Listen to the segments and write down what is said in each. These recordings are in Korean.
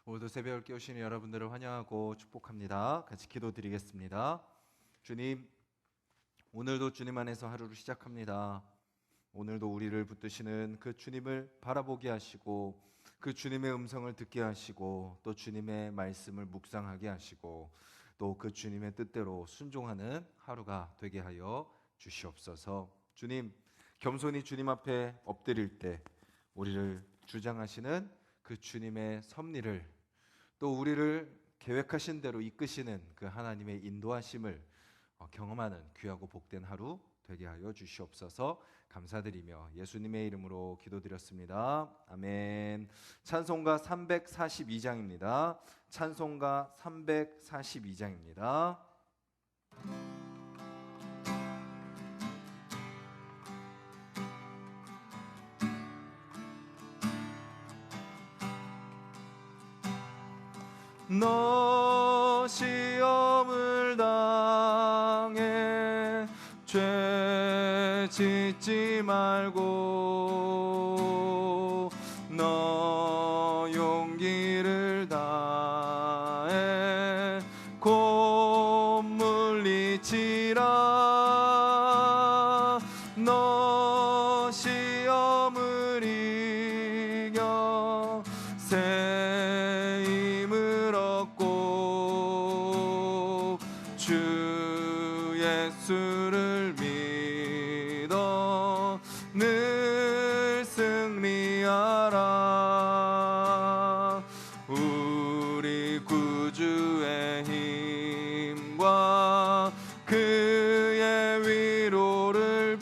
오늘도 새벽을 깨우시는 여러분들을 환영하고 축복합니다. 같이 기도드리겠습니다. 주님, 오늘도 주님 안에서 하루를 시작합니다. 오늘도 우리를 붙드시는 그 주님을 바라보게 하시고 그 주님의 음성을 듣게 하시고 또 주님의 말씀을 묵상하게 하시고 또 그 주님의 뜻대로 순종하는 하루가 되게 하여 주시옵소서. 주님, 겸손히 주님 앞에 엎드릴 때 우리를 주장하시는 그 주님의 섭리를 또 우리를 계획하신 대로 이끄시는 그 하나님의 인도하심을 경험하는 귀하고 복된 하루 되게 하여 주시옵소서. 감사드리며 예수님의 이름으로 기도드렸습니다. 아멘. 찬송가 342장입니다. 찬송가 342장입니다. 너 시험을 당해 죄 짓지 말고 너 용기를 다해 곧 물리치라. 너 시험을 이겨 새 힘을 얻고 주 예수를 믿어 늘 승리하라. 우리 구주의 힘과 그의 위로를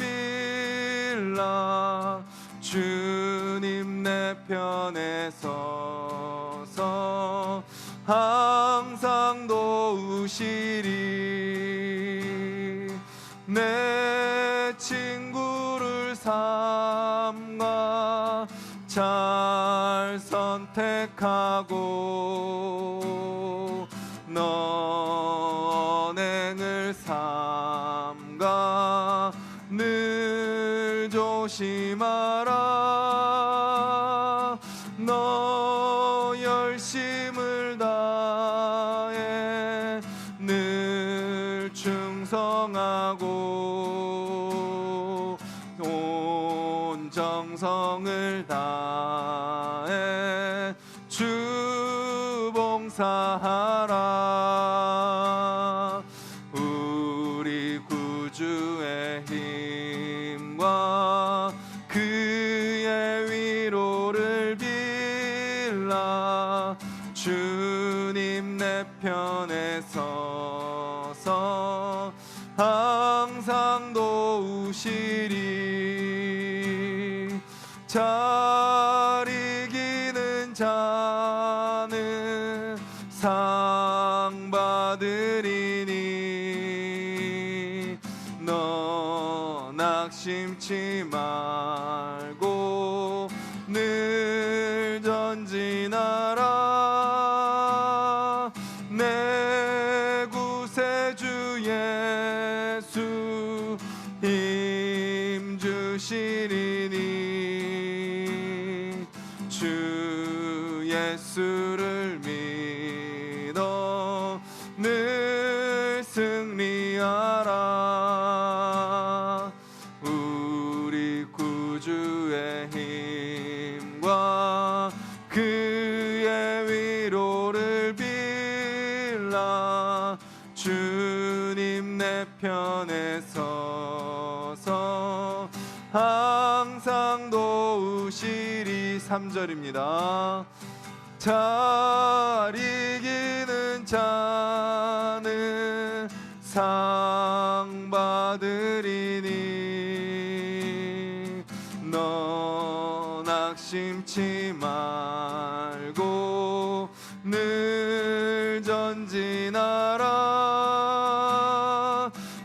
빌라. 주님 내 편에 서서 항상 도우시리. 내 친구를 삼가 잘 선택하고 너 언행을 삼가 늘 조심하라. 너 열심을 다해 늘 충성하고 온 정성을 다해 주 봉사하라. 우리 구주의 힘과 그의 위로를 빌라. 주님 내 편에 서서 항상 도우시리. 잘 이기는 자는 상 받으리니. 너 낙심치 말고 늘 전진하라. 내 구세주 예수 힘 주시리니. 주 예수를 믿어 늘 승리하라. 우리 구주의 힘과 그의 위로를 빌라. 주님 내 편에 서서 항상 도우시리. 3절입니다. 잘 이기는 자는 상 받으리니. 너 낙심치 말고 늘 전진하라.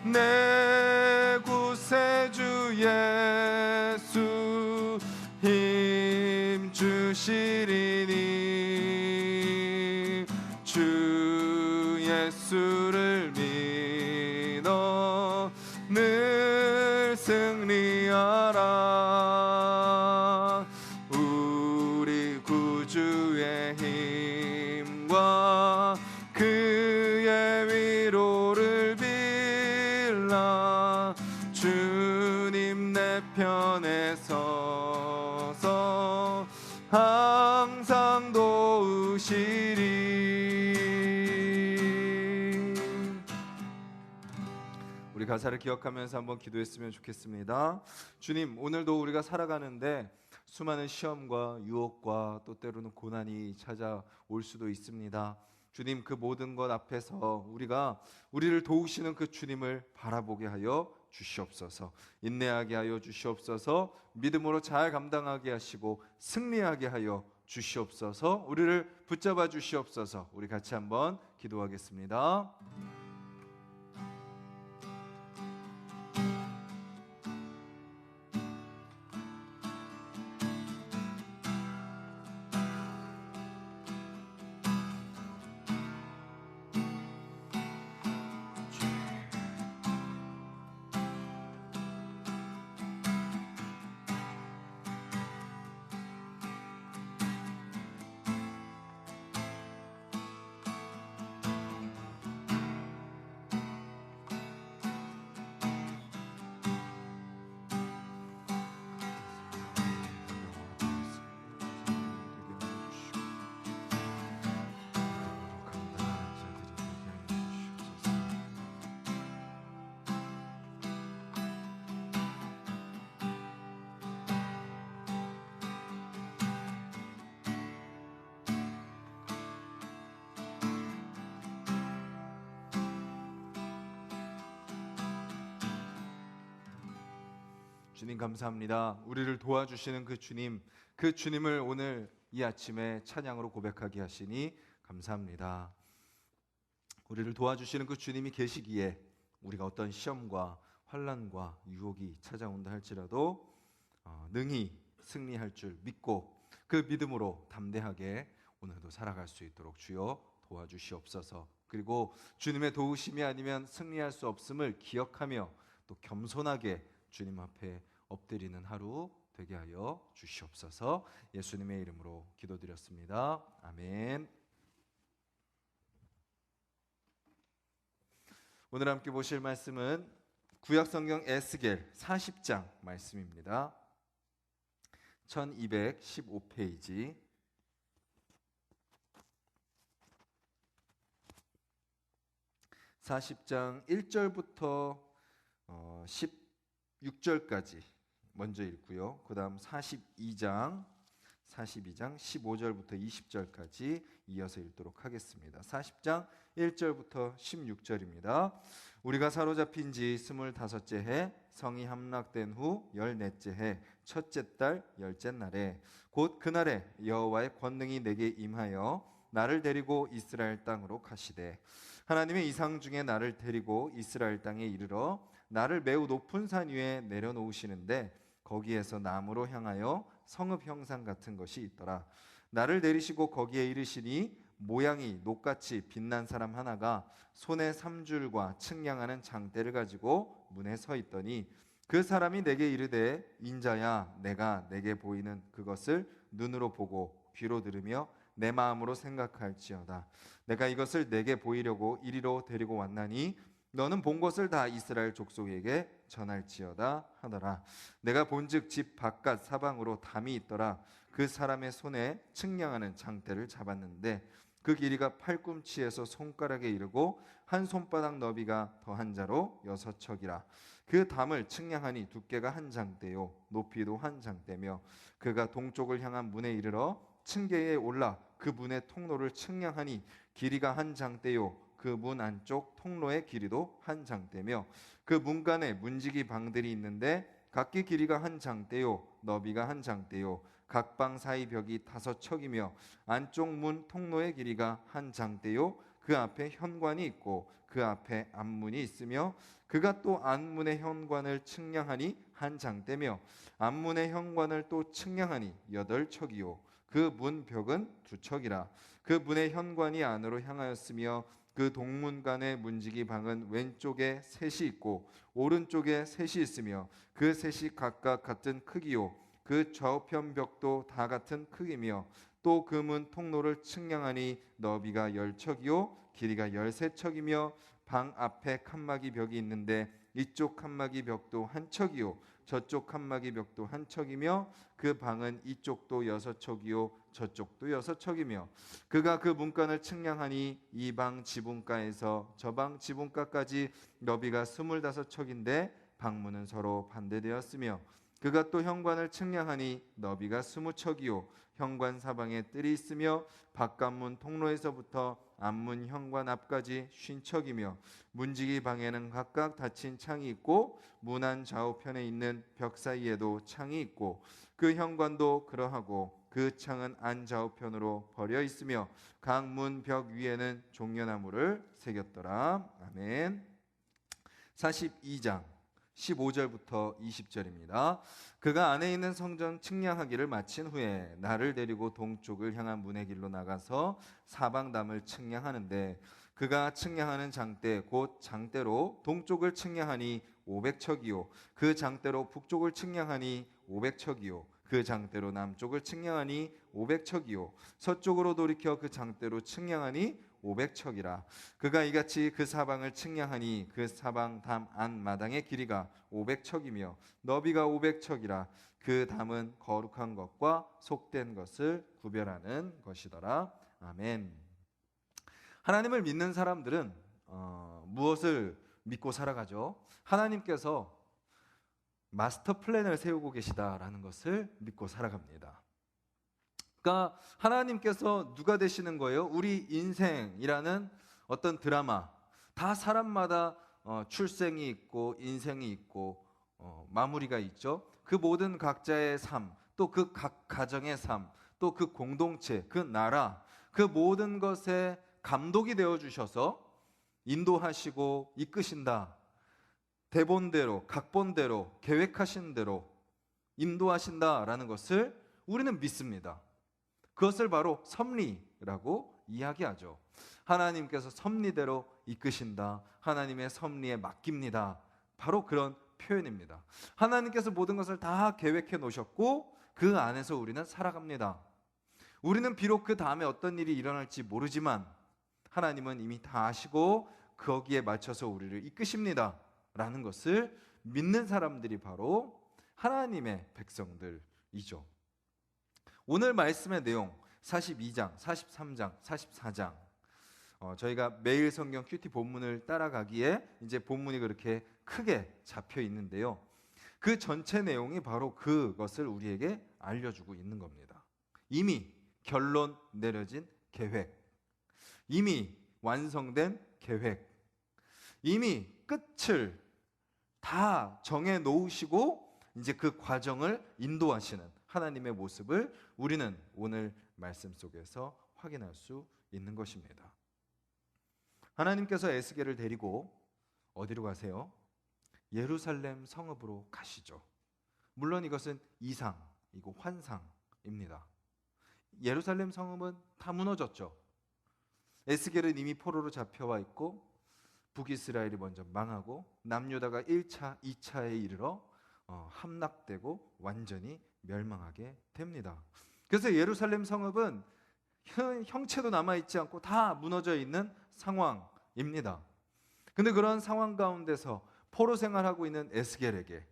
내 구세주 예수 힘 주시리니. 주 예수를 믿어 늘 승리하라. 우리 구주의 힘 내 편에 서서 항상 도우시리. 우리 가사를 기억하면서 한번 기도했으면 좋겠습니다. 주님, 오늘도 우리가 살아가는데 수많은 시험과 유혹과 또 때로는 고난이 찾아올 수도 있습니다. 주님, 그 모든 것 앞에서 우리가 우리를 도우시는 그 주님을 바라보게 하여 주시옵소서. 인내하게 하여 주시옵소서. 믿음으로 잘 감당하게 하시고 승리하게 하여 주시옵소서. 우리를 붙잡아 주시옵소서. 우리 같이 한번 기도하겠습니다. 주님 감사합니다. 우리를 도와주시는 그 주님을 오늘 이 아침에 찬양으로 고백하게 하시니 감사합니다. 우리를 도와주시는 그 주님이 계시기에 우리가 어떤 시험과 환난과 유혹이 찾아온다 할지라도 능히 승리할 줄 믿고 그 믿음으로 담대하게 오늘도 살아갈 수 있도록 주여 도와주시옵소서. 그리고 주님의 도우심이 아니면 승리할 수 없음을 기억하며 또 겸손하게 주님 앞에 엎드리는 하루 되게 하여 주시옵소서. 예수님의 이름으로 기도드렸습니다. 아멘. 오늘 함께 보실 말씀은 구약성경 에스겔 40장 말씀입니다. 1215페이지 40장 1절부터 16절까지 먼저 읽고요. 그 다음 42장 15절부터 20절까지 이어서 읽도록 하겠습니다. 40장 1절부터 16절입니다. 우리가 사로잡힌 지 25째 해 성이 함락된 후 14째 해 첫째 달 10째 날에 곧 그날에 여호와의 권능이 내게 임하여 나를 데리고 이스라엘 땅으로 가시되 하나님의 이상 중에 나를 데리고 이스라엘 땅에 이르러 나를 매우 높은 산 위에 내려놓으시는데 거기에서 남으로 향하여 성읍 형상 같은 것이 있더라. 나를 내리시고 거기에 이르시니 모양이 녹같이 빛난 사람 하나가 손에 삼줄과 측량하는 장대를 가지고 문에 서 있더니 그 사람이 내게 이르되 인자야 내가 내게 보이는 그것을 눈으로 보고 귀로 들으며 내 마음으로 생각할지어다. 내가 이것을 내게 보이려고 이리로 데리고 왔나니 너는 본 것을 다 이스라엘 족속에게 전할지어다 하더라. 내가 본즉 집 바깥 사방으로 담이 있더라. 그 사람의 손에 측량하는 장대를 잡았는데 그 길이가 팔꿈치에서 손가락에 이르고 한 손바닥 너비가 더한 자로 6척이라. 그 담을 측량하니 두께가 한 장대요 높이도 한 장대며 그가 동쪽을 향한 문에 이르러 층계에 올라 그 문의 통로를 측량하니 길이가 한 장대요 그 문 안쪽 통로의 길이도 한 장대며 그 문간에 문지기 방들이 있는데 각기 길이가 한 장대요 너비가 한 장대요 각 방 사이 벽이 5척이며 안쪽 문 통로의 길이가 한 장대요 그 앞에 현관이 있고 그 앞에 앞문이 있으며 그가 또 안문의 현관을 측량하니 한 장대며 앞문의 현관을 또 측량하니 8척이요 그 문 벽은 2척이라. 그 문의 현관이 안으로 향하였으며 그 동문간의 문지기 방은 왼쪽에 셋이 있고 오른쪽에 셋이 있으며 그 셋이 각각 같은 크기요 그 좌우편 벽도 다 같은 크기며 또 그 문 통로를 측량하니 너비가 10척이요 길이가 13척이며 방 앞에 칸막이 벽이 있는데 이쪽 칸막이 벽도 한 척이요 저쪽 칸막이 벽도 한 척이며 그 방은 이쪽도 6척이요 저쪽도 6척이며 그가 그 문간을 측량하니 이 방 지붕가에서 저 방 지붕가까지 너비가 25척인데 방문은 서로 반대되었으며 그가 또 현관을 측량하니 너비가 20척이요 현관 사방에 뜰이 있으며 바깥문 통로에서부터 앞문 현관 앞까지 50척이며 문지기 방에는 각각 닫힌 창이 있고 문 안 좌우편에 있는 벽 사이에도 창이 있고 그 현관도 그러하고 그 창은 안 좌우편으로 벌여 있으며 각 문 벽 위에는 종려나무를 새겼더라. 아멘. 42장 15절부터 20절입니다. 그가 안에 있는 성전 측량하기를 마친 후에 나를 데리고 동쪽을 향한 문의 길로 나가서 사방담을 측량하는데 그가 측량하는 장대 곧 장대로 동쪽을 측량하니 500척이요 그 장대로 북쪽을 측량하니 500척이요 그 장대로 남쪽을 측량하니 500척이요 서쪽으로 돌이켜 그 장대로 측량하니 500척이라. 그가 이같이 그 사방을 측량하니 그 사방 담 안 마당의 길이가 500척이며 너비가 500척이라. 그 담은 거룩한 것과 속된 것을 구별하는 것이더라. 아멘. 하나님을 믿는 사람들은 무엇을 믿고 살아가죠? 하나님께서 마스터 플랜을 세우고 계시다라는 것을 믿고 살아갑니다. 그러니까 하나님께서 누가 되시는 거예요? 우리 인생이라는 어떤 드라마, 다 사람마다 출생이 있고 인생이 있고 마무리가 있죠. 그 모든 각자의 삶, 또 그 각 가정의 삶, 또 그 공동체, 그 나라, 그 모든 것에 감독이 되어 주셔서 인도하시고 이끄신다. 대본대로, 각본대로, 계획하신 대로 인도하신다라는 것을 우리는 믿습니다. 그것을 바로 섭리라고 이야기하죠. 하나님께서 섭리대로 이끄신다. 하나님의 섭리에 맡깁니다. 바로 그런 표현입니다. 하나님께서 모든 것을 다 계획해 놓으셨고 그 안에서 우리는 살아갑니다. 우리는 비록 그 다음에 어떤 일이 일어날지 모르지만 하나님은 이미 다 아시고 거기에 맞춰서 우리를 이끄십니다. 라는 것을 믿는 사람들이 바로 하나님의 백성들이죠. 오늘 말씀의 내용 42장, 43장, 44장 저희가 매일 성경 큐티 본문을 따라가기에 이제 본문이 그렇게 크게 잡혀 있는데요. 그 전체 내용이 바로 그것을 우리에게 알려주고 있는 겁니다. 이미 결론 내려진 계획, 이미 완성된 계획, 이미 끝을 다 정해 놓으시고 이제 그 과정을 인도하시는 하나님의 모습을 우리는 오늘 말씀 속에서 확인할 수 있는 것입니다. 하나님께서 에스겔을 데리고 어디로 가세요? 예루살렘 성읍으로 가시죠. 물론 이것은 이상이고 환상입니다. 예루살렘 성읍은 다 무너졌죠. 에스겔은 이미 포로로 잡혀와 있고 북이스라엘이 먼저 망하고 남유다가 1차, 2차에 이르러 함락되고 완전히 멸망하게 됩니다. 그래서 예루살렘 성읍은 형체도 남아있지 않고 다 무너져 있는 상황입니다. 근데 그런 상황 가운데서 포로 생활하고 있는 에스겔에게,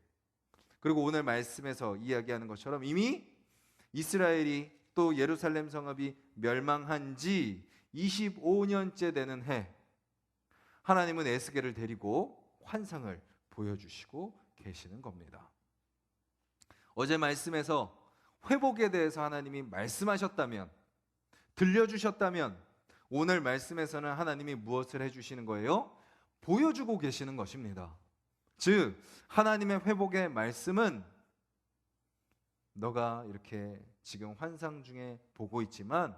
그리고 오늘 말씀에서 이야기하는 것처럼 이미 이스라엘이 또 예루살렘 성읍이 멸망한 지 25년째 되는 해, 하나님은 에스겔을 데리고 환상을 보여주시고 계시는 겁니다. 어제 말씀에서 회복에 대해서 하나님이 말씀하셨다면, 들려주셨다면, 오늘 말씀에서는 하나님이 무엇을 해주시는 거예요? 보여주고 계시는 것입니다. 즉 하나님의 회복의 말씀은 너가 이렇게 지금 환상 중에 보고 있지만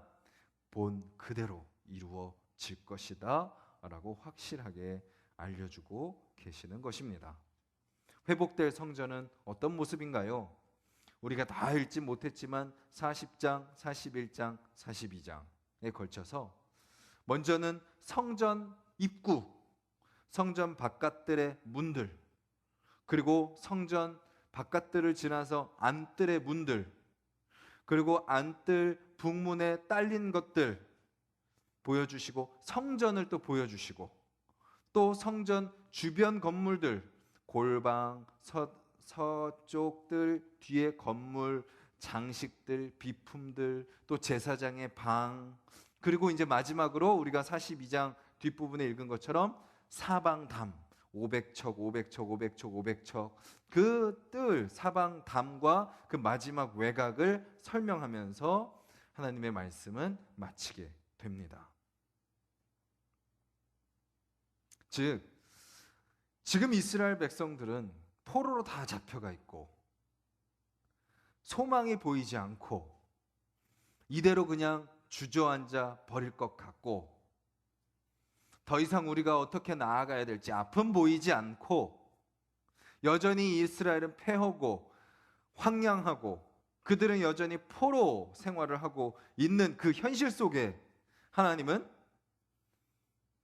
본 그대로 이루어질 것이다 라고 확실하게 알려주고 계시는 것입니다. 회복될 성전은 어떤 모습인가요? 우리가 다 읽지 못했지만 40장, 41장, 42장에 걸쳐서 먼저는 성전 입구, 성전 바깥들의 문들, 그리고 성전 바깥들을 지나서 안뜰의 문들, 그리고 안뜰 북문에 딸린 것들 보여주시고 성전을 또 보여주시고 또 성전 주변 건물들, 골방, 서쪽들, 뒤에 건물, 장식들, 비품들, 또 제사장의 방, 그리고 이제 마지막으로 우리가 42장 뒷부분에 읽은 것처럼 사방담, 500척, 500척, 500척, 500척, 그 뜰, 사방담과 그 마지막 외곽을 설명하면서 하나님의 말씀은 마치게 됩니다. 즉, 지금 이스라엘 백성들은 포로로 다 잡혀가 있고 소망이 보이지 않고 이대로 그냥 주저앉아 버릴 것 같고 더 이상 우리가 어떻게 나아가야 될지 앞은 보이지 않고 여전히 이스라엘은 패하고 황량하고 그들은 여전히 포로 생활을 하고 있는 그 현실 속에 하나님은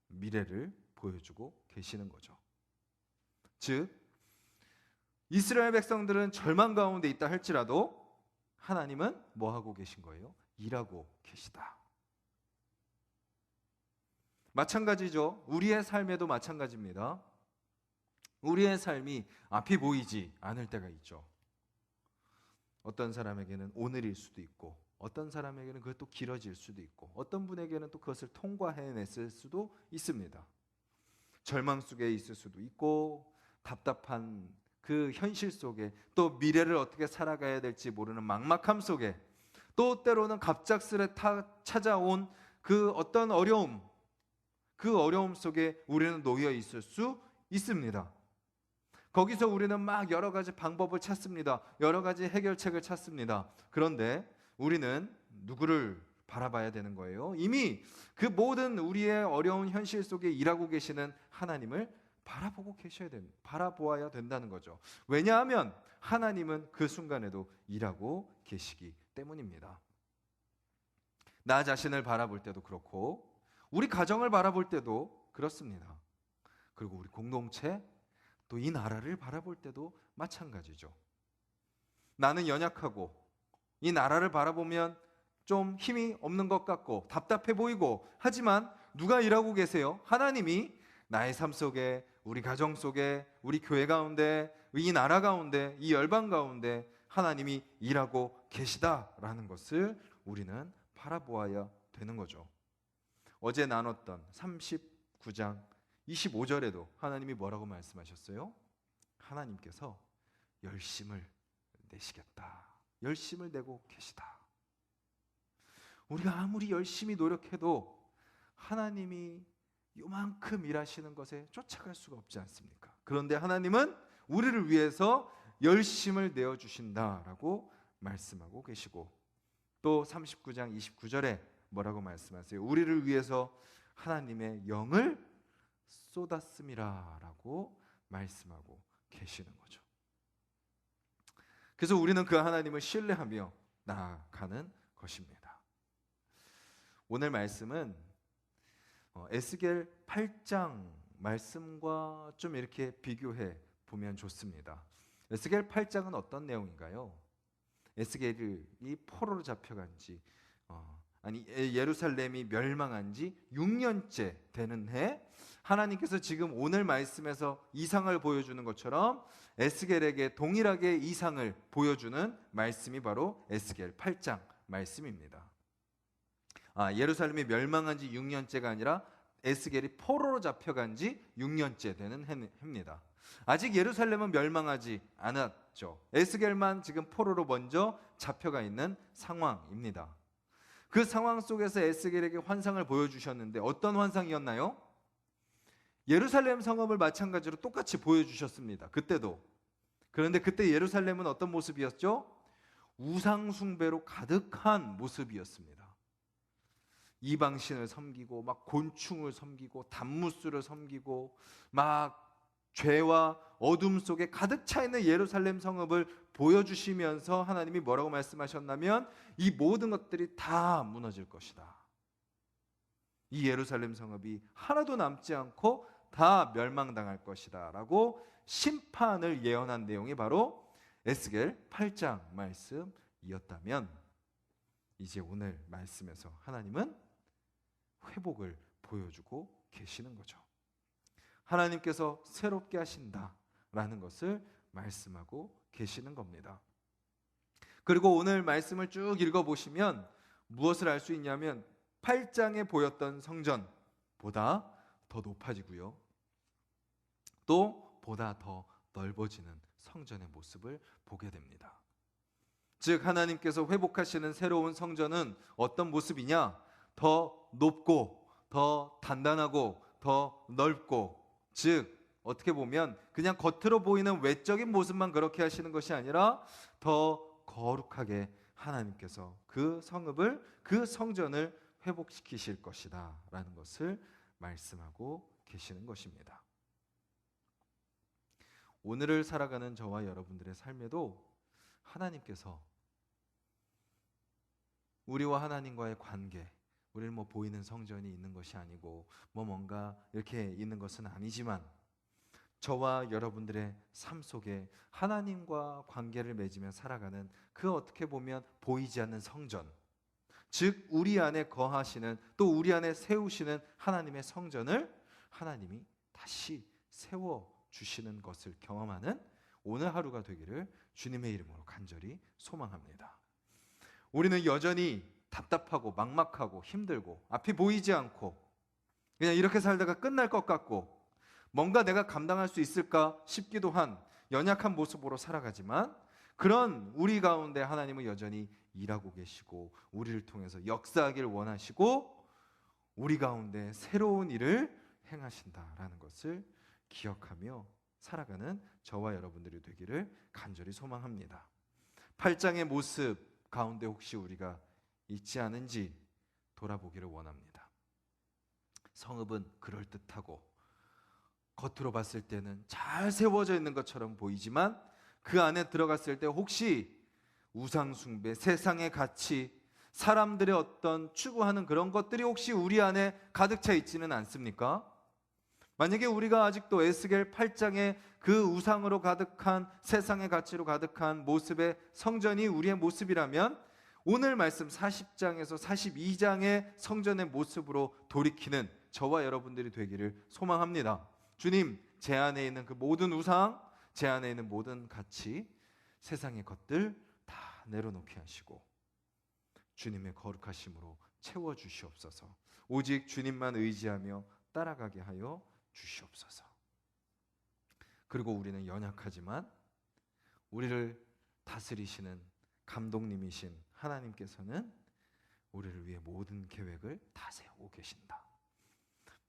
미래를 보여주고 계시는 거죠. 즉 이스라엘 백성들은 절망 가운데 있다 할지라도 하나님은 뭐 하고 계신 거예요? 일하고 계시다. 마찬가지죠. 우리의 삶에도 마찬가지입니다. 우리의 삶이 앞이 보이지 않을 때가 있죠. 어떤 사람에게는 오늘일 수도 있고 어떤 사람에게는 그것도 길어질 수도 있고 어떤 분에게는 또 그것을 통과해냈을 수도 있습니다. 절망 속에 있을 수도 있고 답답한 그 현실 속에 또 미래를 어떻게 살아가야 될지 모르는 막막함 속에 또 때로는 갑작스레 찾아온 그 어떤 어려움, 그 어려움 속에 우리는 놓여 있을 수 있습니다. 거기서 우리는 막 여러 가지 방법을 찾습니다. 여러 가지 해결책을 찾습니다. 그런데 우리는 누구를 바라봐야 되는 거예요? 이미 그 모든 우리의 어려운 현실 속에 일하고 계시는 하나님을 바라보아야 된다는 거죠. 왜냐하면 하나님은 그 순간에도 일하고 계시기 때문입니다. 나 자신을 바라볼 때도 그렇고 우리 가정을 바라볼 때도 그렇습니다. 그리고 우리 공동체 또 이 나라를 바라볼 때도 마찬가지죠. 나는 연약하고 이 나라를 바라보면 좀 힘이 없는 것 같고 답답해 보이고 하지만 누가 일하고 계세요? 하나님이 나의 삶 속에 우리 가정 속에 우리 교회 가운데 이 나라 가운데 이 열방 가운데 하나님이 일하고 계시다라는 것을 우리는 바라보아야 되는 거죠. 어제 나눴던 39장 25절에도 하나님이 뭐라고 말씀하셨어요? 하나님께서 열심을 내시겠다. 열심을 내고 계시다. 우리가 아무리 열심히 노력해도 하나님이 요만큼 일하시는 것에 쫓아갈 수가 없지 않습니까? 그런데 하나님은 우리를 위해서 열심을 내어주신다라고 말씀하고 계시고 또 39장 29절에 뭐라고 말씀하세요? 우리를 위해서 하나님의 영을 쏟았음이라 라고 말씀하고 계시는 거죠. 그래서 우리는 그 하나님을 신뢰하며 나아가는 것입니다. 오늘 말씀은 에스겔 8장 말씀과 좀 이렇게 비교해 보면 좋습니다. 에스겔 8장은 어떤 내용인가요? 에스겔이 포로로 잡혀간 지 예루살렘이 멸망한 지 6년째 되는 해 하나님께서 지금 오늘 말씀에서 이상을 보여주는 것처럼 에스겔에게 동일하게 이상을 보여주는 말씀이 바로 에스겔 8장 말씀입니다. 예루살렘이 멸망한 지 6년째가 아니라 에스겔이 포로로 잡혀간 지 6년째 되는 해입니다. 아직 예루살렘은 멸망하지 않았죠. 에스겔만 지금 포로로 먼저 잡혀가 있는 상황입니다. 그 상황 속에서 에스겔에게 환상을 보여주셨는데 어떤 환상이었나요? 예루살렘 성읍을 마찬가지로 똑같이 보여주셨습니다. 그때도. 그런데 그때 예루살렘은 어떤 모습이었죠? 우상 숭배로 가득한 모습이었습니다. 이방신을 섬기고 막 곤충을 섬기고 단무스를 섬기고 막 죄와 어둠 속에 가득 차 있는 예루살렘 성읍을 보여주시면서 하나님이 뭐라고 말씀하셨냐면 이 모든 것들이 다 무너질 것이다. 이 예루살렘 성읍이 하나도 남지 않고 다 멸망당할 것이다 라고 심판을 예언한 내용이 바로 에스겔 8장 말씀이었다면 이제 오늘 말씀에서 하나님은 회복을 보여주고 계시는 거죠. 하나님께서 새롭게 하신다라는 것을 말씀하고 계시는 겁니다. 그리고 오늘 말씀을 쭉 읽어보시면 무엇을 알 수 있냐면 8장에 보였던 성전보다 더 높아지고요, 또 보다 더 넓어지는 성전의 모습을 보게 됩니다. 즉 하나님께서 회복하시는 새로운 성전은 어떤 모습이냐? 더 높고 더 단단하고 더 넓고, 즉 어떻게 보면 그냥 겉으로 보이는 외적인 모습만 그렇게 하시는 것이 아니라 더 거룩하게 하나님께서 그 성읍을, 그 성전을 회복시키실 것이다 라는 것을 말씀하고 계시는 것입니다. 오늘을 살아가는 저와 여러분들의 삶에도 하나님께서 우리와 하나님과의 관계, 우리는 뭐 보이는 성전이 있는 것이 아니고 뭐 뭔가 이렇게 있는 것은 아니지만 저와 여러분들의 삶 속에 하나님과 관계를 맺으며 살아가는 그 어떻게 보면 보이지 않는 성전, 즉 우리 안에 거하시는, 또 우리 안에 세우시는 하나님의 성전을 하나님이 다시 세워주시는 것을 경험하는 오늘 하루가 되기를 주님의 이름으로 간절히 소망합니다. 우리는 여전히 답답하고 막막하고 힘들고 앞이 보이지 않고 그냥 이렇게 살다가 끝날 것 같고 뭔가 내가 감당할 수 있을까 싶기도 한 연약한 모습으로 살아가지만, 그런 우리 가운데 하나님은 여전히 일하고 계시고 우리를 통해서 역사하길 원하시고 우리 가운데 새로운 일을 행하신다라는 것을 기억하며 살아가는 저와 여러분들이 되기를 간절히 소망합니다. 8장의 모습 가운데 혹시 우리가 있지 않은지 돌아보기를 원합니다. 성읍은 그럴듯하고 겉으로 봤을 때는 잘 세워져 있는 것처럼 보이지만 그 안에 들어갔을 때 혹시 우상숭배, 세상의 가치, 사람들의 어떤 추구하는 그런 것들이 혹시 우리 안에 가득 차 있지는 않습니까? 만약에 우리가 아직도 에스겔 8장의 그 우상으로 가득한, 세상의 가치로 가득한 모습의 성전이 우리의 모습이라면 오늘 말씀 40장에서 42장의 성전의 모습으로 돌이키는 저와 여러분들이 되기를 소망합니다. 주님, 제 안에 있는 그 모든 우상, 제 안에 있는 모든 가치, 세상의 것들 다 내려놓게 하시고 주님의 거룩하심으로 채워주시옵소서. 오직 주님만 의지하며 따라가게 하여 주시옵소서. 그리고 우리는 연약하지만 우리를 다스리시는 감독님이신 하나님께서는 우리를 위해 모든 계획을 다 세우고 계신다.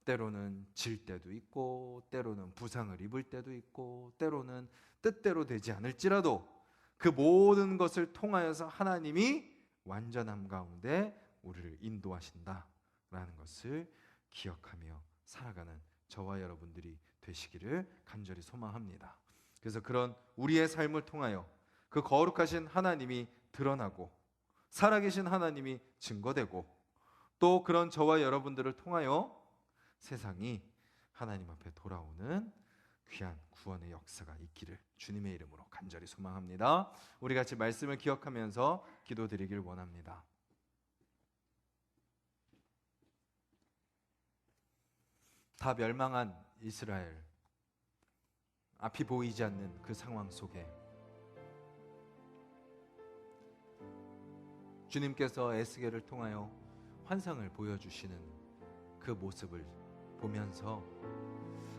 때로는 질 때도 있고 때로는 부상을 입을 때도 있고 때로는 뜻대로 되지 않을지라도 그 모든 것을 통하여서 하나님이 완전함 가운데 우리를 인도하신다라는 것을 기억하며 살아가는 저와 여러분들이 되시기를 간절히 소망합니다. 그래서 그런 우리의 삶을 통하여 그 거룩하신 하나님이 드러나고 살아계신 하나님이 증거되고 또 그런 저와 여러분들을 통하여 세상이 하나님 앞에 돌아오는 귀한 구원의 역사가 있기를 주님의 이름으로 간절히 소망합니다. 우리 같이 말씀을 기억하면서 기도드리길 원합니다. 다 멸망한 이스라엘, 앞이 보이지 않는 그 상황 속에 주님께서 에스겔을 통하여 환상을 보여주시는 그 모습을 보면서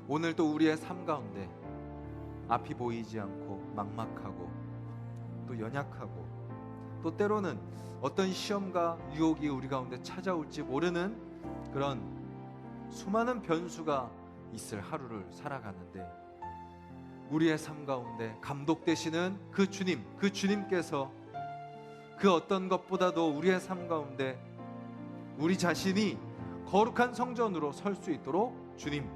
오늘도 우리의 삶 가운데 앞이 보이지 않고 막막하고 또 연약하고 또 때로는 어떤 시험과 유혹이 우리 가운데 찾아올지 모르는 그런 수많은 변수가 있을 하루를 살아가는데 우리의 삶 가운데 감독되시는 그 주님, 그 주님께서 그 어떤 것보다도 우리의 삶 가운데 우리 자신이 거룩한 성전으로 설 수 있도록 주님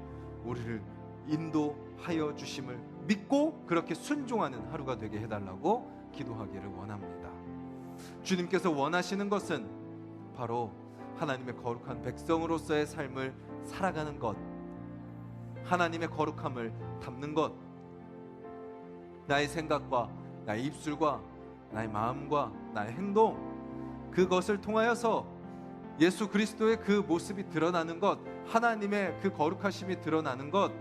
우리를 인도하여 주심을 믿고 그렇게 순종하는 하루가 되게 해달라고 기도하기를 원합니다. 주님께서 원하시는 것은 바로 하나님의 거룩한 백성으로서의 삶을 살아가는 것, 하나님의 거룩함을 담는 것, 나의 생각과 나의 입술과 나의 마음과 나의 행동, 그것을 통하여서 예수 그리스도의 그 모습이 드러나는 것, 하나님의 그 거룩하심이 드러나는 것.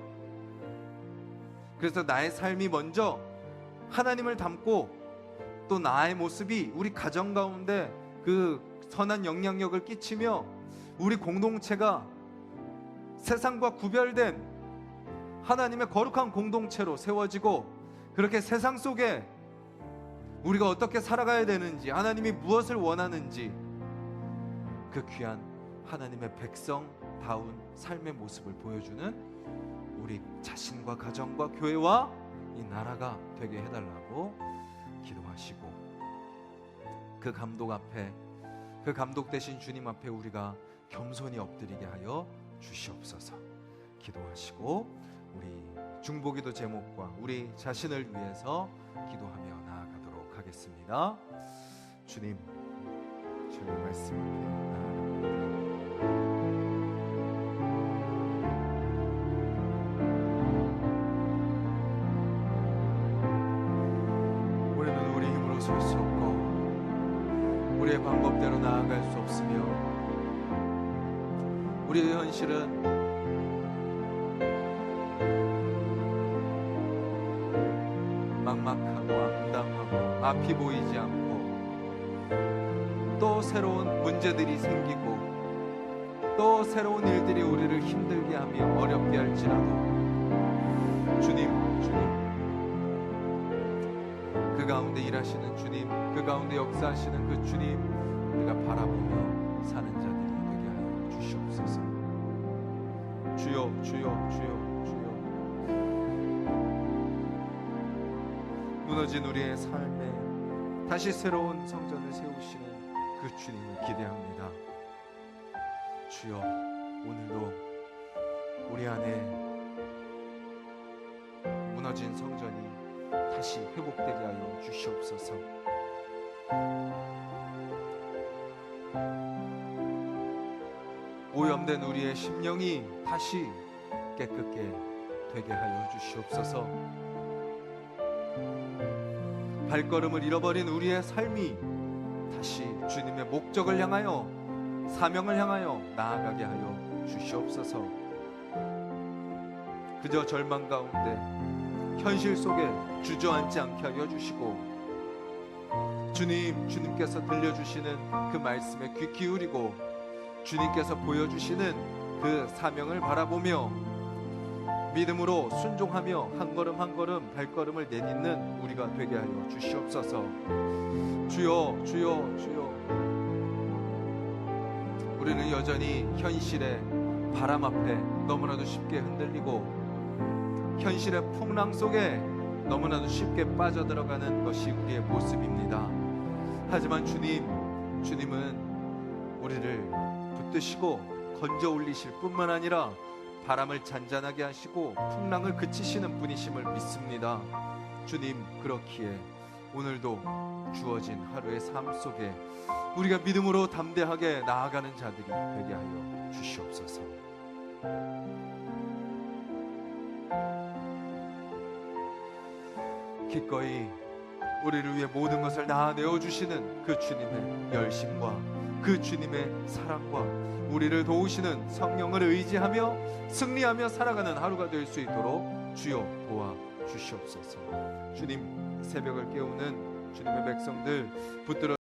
그래서 나의 삶이 먼저 하나님을 닮고 또 나의 모습이 우리 가정 가운데 그 선한 영향력을 끼치며 우리 공동체가 세상과 구별된 하나님의 거룩한 공동체로 세워지고, 그렇게 세상 속에 우리가 어떻게 살아가야 되는지, 하나님이 무엇을 원하는지 그 귀한 하나님의 백성다운 삶의 모습을 보여주는 우리 자신과 가정과 교회와 이 나라가 되게 해달라고 기도하시고, 그 감독 앞에, 그 감독 되신 주님 앞에 우리가 겸손히 엎드리게 하여 주시옵소서 기도하시고, 우리 중보기도 제목과 우리 자신을 위해서 기도하며 나아가도록 하겠습니다. 주님, 주님 말씀 앞에 우리는 우리 힘으로 설 수 없고 우리의 방법대로 나아갈 수 없으며, 우리의 현실은 막막하고 암담하고 앞이 보이지 않고, 또 새로운 문제들이 생기고 또 새로운 일들이 우리를 힘들게 하며 어렵게 할지라도 주님, 그 가운데 일하시는 주님, 그 가운데 역사하시는 그 주님 우리가 바라보며 사는 자들이 되게 하여 주시옵소서. 주여, 주여, 주여, 무너진 우리의 삶에 다시 새로운 성전을 세우시는 그 주님을 기대합니다. 주여, 오늘도 우리 안에 무너진 성전이 다시 회복되게 하여 주시옵소서. 오염된 우리의 심령이 다시 깨끗게 되게 하여 주시옵소서. 발걸음을 잃어버린 우리의 삶이 다시 주님의 목적을 향하여, 사명을 향하여 나아가게 하여 주시옵소서. 그저 절망 가운데 현실 속에 주저앉지 않게 하여 주시고, 주님께서 들려주시는 그 말씀에 귀 기울이고 주님께서 보여주시는 그 사명을 바라보며 믿음으로 순종하며 한 걸음 한 걸음 발걸음을 내딛는 우리가 되게 하여 주시옵소서. 주여, 주여, 주여. 우리는 여전히 현실의 바람 앞에 너무나도 쉽게 흔들리고 현실의 풍랑 속에 너무나도 쉽게 빠져들어가는 것이 우리의 모습입니다. 하지만 주님은 우리를 붙드시고 건져 올리실 뿐만 아니라 바람을 잔잔하게 하시고 풍랑을 그치시는 분이심을 믿습니다. 주님, 그렇기에 오늘도 주어진 하루의 삶 속에 우리가 믿음으로 담대하게 나아가는 자들이 되게 하여 주시옵소서. 기꺼이 우리를 위해 모든 것을 다 내어주시는 그 주님의 열심과 그 주님의 사랑과 우리를 도우시는 성령을 의지하며 승리하며 살아가는 하루가 될 수 있도록 주여 도와 주시옵소서. 주님, 새벽을 깨우는 주님의 백성들 붙들어